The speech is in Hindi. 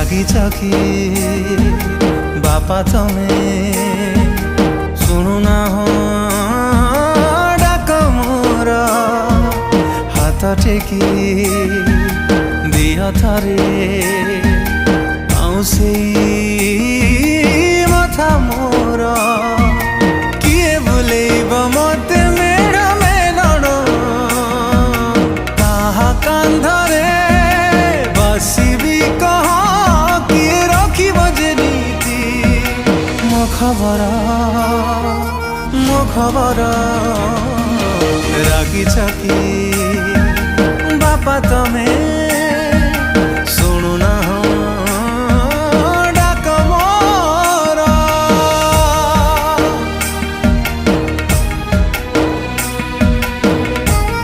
रागिच कि बापा तमे शुणुना हो डाक मोर हाथ टेकी दिया थरे आउसे मथा मोर किए बुलेब मते मेड़ मेलण ताहा कांधरे बसिबी कह किए रखिब जे नीति मो खबर रागिच कि बापा तमे